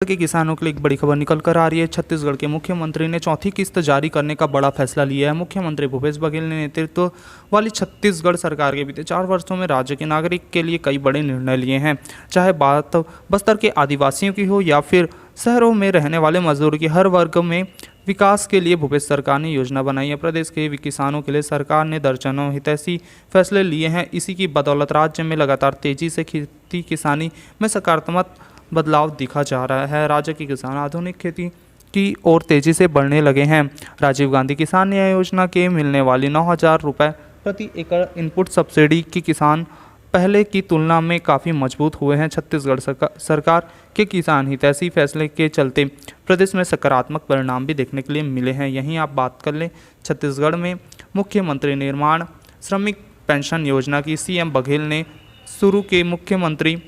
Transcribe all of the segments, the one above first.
के किसानों के लिए एक बड़ी खबर निकल कर आ रही है। छत्तीसगढ़ के मुख्यमंत्री ने चौथी किस्त जारी करने का बड़ा फैसला लिया है। मुख्यमंत्री भूपेश बघेल ने नेतृत्व वाली छत्तीसगढ़ सरकार के बीते 4 वर्षों में राज्य के नागरिक के लिए कई बड़े निर्णय लिए हैं। चाहे बात बस्तर के आदिवासियों की हो या फिर शहरों में रहने वाले मजदूर की, हर वर्ग में विकास के लिए भूपेश सरकार ने योजना बनाई है। प्रदेश के किसानों के लिए सरकार ने दर्जनों हितैषी फैसले लिए हैं। इसी की बदौलत राज्य में लगातार तेजी से खेती किसानी में सकारात्मक बदलाव दिखा जा रहा है। राज्य के किसान आधुनिक खेती की ओर तेजी से बढ़ने लगे हैं। राजीव गांधी किसान न्याय योजना के मिलने वाली 9,000 रुपये प्रति एकड़ इनपुट सब्सिडी की किसान पहले की तुलना में काफ़ी मजबूत हुए हैं। छत्तीसगढ़ सरकार के किसान हितैषी फैसले के चलते प्रदेश में सकारात्मक परिणाम भी देखने के लिए मिले हैं। यहीं आप बात कर लें, छत्तीसगढ़ में मुख्यमंत्री निर्माण श्रमिक पेंशन योजना की सीएम बघेल ने शुरू की। मुख्यमंत्री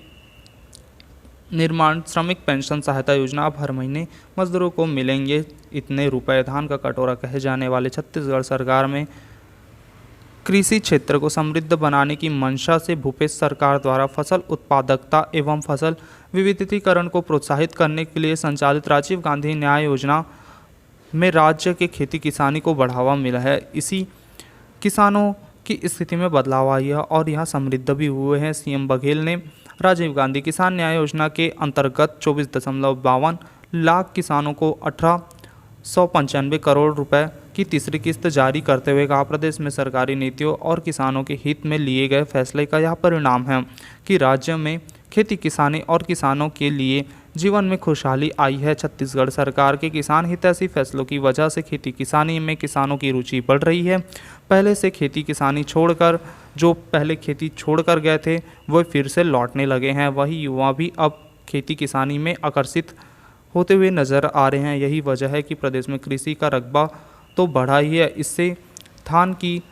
निर्माण श्रमिक पेंशन सहायता योजना अब हर महीने मजदूरों को मिलेंगे इतने रुपए। धान का कटोरा कहे जाने वाले छत्तीसगढ़ सरकार में कृषि क्षेत्र को समृद्ध बनाने की मंशा से भूपेश सरकार द्वारा फसल उत्पादकता एवं फसल विविधीकरण को प्रोत्साहित करने के लिए संचालित राजीव गांधी न्याय योजना में राज्य के खेती किसानी को बढ़ावा मिला है। इसी किसानों की स्थिति में बदलाव आई है और यहाँ समृद्ध भी हुए हैं। सीएम बघेल ने राजीव गांधी किसान न्याय योजना के अंतर्गत 24.52 लाख किसानों को 1895 करोड़ रुपए की तीसरी किस्त जारी करते हुए कहा, प्रदेश में सरकारी नीतियों और किसानों के हित में लिए गए फैसले का यह परिणाम है कि राज्य में खेती किसानी और किसानों के लिए जीवन में खुशहाली आई है। छत्तीसगढ़ सरकार के किसान हितैषी फैसलों की वजह से खेती किसानी में किसानों की रुचि बढ़ रही है। पहले से खेती किसानी छोड़कर जो पहले खेती छोड़कर गए थे वो फिर से लौटने लगे हैं। वही युवा भी अब खेती किसानी में आकर्षित होते हुए नजर आ रहे हैं। यही वजह है कि प्रदेश में कृषि का रकबा तो बढ़ा ही है, इससे धान की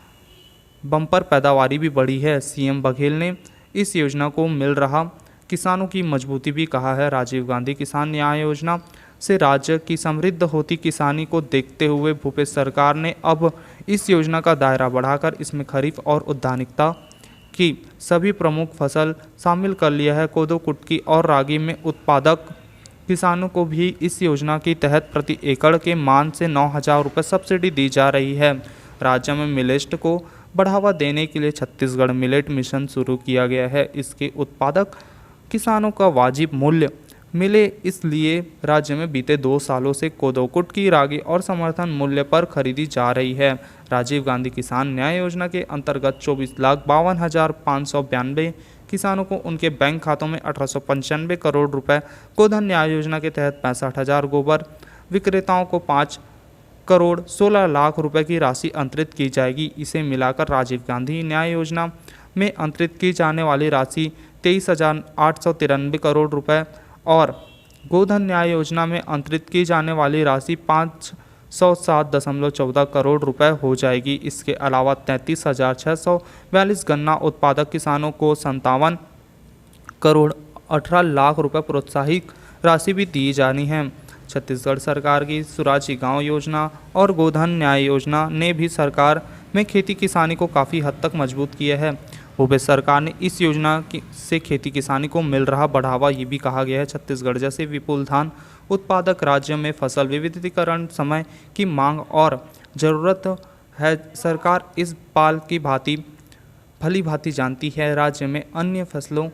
बम्पर पैदावारी भी बढ़ी है। सीएम बघेल ने इस योजना को मिल रहा किसानों की मजबूती भी कहा है। राजीव गांधी किसान न्याय योजना से राज्य की समृद्ध होती किसानी को देखते हुए भूपेश सरकार ने अब इस योजना का दायरा बढ़ाकर इसमें खरीफ और उद्यानिकता की सभी प्रमुख फसल शामिल कर लिया है। कोदो, कुटकी और रागी में उत्पादक किसानों को भी इस योजना के तहत प्रति एकड़ के मान से 9,000 रुपये सब्सिडी दी जा रही है। राज्य में मिलेट को बढ़ावा देने के लिए छत्तीसगढ़ मिलेट मिशन शुरू किया गया है। इसके उत्पादक किसानों का वाजिब मूल्य मिले, इसलिए राज्य में बीते 2 सालों से कोदो, कुटकी, रागी और समर्थन मूल्य पर खरीदी जा रही है। राजीव गांधी किसान न्याय योजना के अंतर्गत 24,52,592 किसानों को उनके बैंक खातों में 1895 करोड़ रुपए, गोधन न्याय योजना के तहत 65,000, गोबर विक्रेताओं को 5 करोड़ 16 लाख रुपए की राशि अंतरित की जाएगी। इसे मिलाकर राजीव गांधी न्याय योजना में अंतरित की जाने वाली राशि 23,893 करोड़ रुपए और गोधन न्याय योजना में अंतरित की जाने वाली राशि 507.14 करोड़ रुपए हो जाएगी। इसके अलावा 33,642 गन्ना उत्पादक किसानों को 57 करोड़ 18 लाख रुपए प्रोत्साहित राशि भी दी जानी है। छत्तीसगढ़ सरकार की सुराजी गांव योजना और गोधन न्याय योजना ने भी सरकार में खेती किसानी को काफ़ी हद तक मजबूत किया है। भूपेश सरकार ने इस योजना से खेती किसानी को मिल रहा बढ़ावा ये भी कहा गया है। छत्तीसगढ़ जैसे विपुल धान उत्पादक राज्य में फसल विविधीकरण समय की मांग और ज़रूरत है। सरकार इस बाल की भली भांति जानती है। राज्य में अन्य फसलों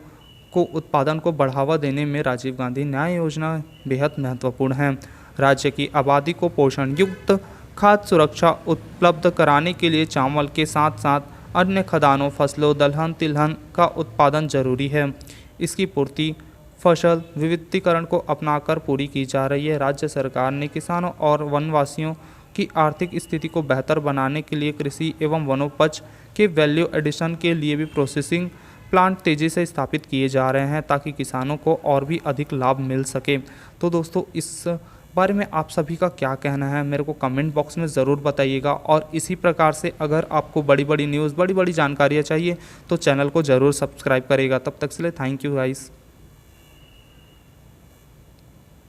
को उत्पादन को बढ़ावा देने में राजीव गांधी न्याय योजना बेहद महत्वपूर्ण है। राज्य की आबादी को पोषण युक्त खाद्य सुरक्षा उपलब्ध कराने के लिए चावल के साथ साथ अन्य खाद्यान्नों, फसलों, दलहन, तिलहन का उत्पादन जरूरी है। इसकी पूर्ति फसल विविधीकरण को अपनाकर पूरी की जा रही है। राज्य सरकार ने किसानों और वनवासियों की आर्थिक स्थिति को बेहतर बनाने के लिए कृषि एवं वनोपज के वैल्यू एडिशन के लिए भी प्रोसेसिंग प्लांट तेज़ी से स्थापित किए जा रहे हैं ताकि किसानों को और भी अधिक लाभ मिल सके। तो दोस्तों, इस बारे में आप सभी का क्या कहना है मेरे को कमेंट बॉक्स में ज़रूर बताइएगा। और इसी प्रकार से अगर आपको बड़ी बड़ी न्यूज़, बड़ी बड़ी जानकारियाँ चाहिए तो चैनल को ज़रूर सब्सक्राइब करिएगा। तब तक के लिए थैंक यू गाइस।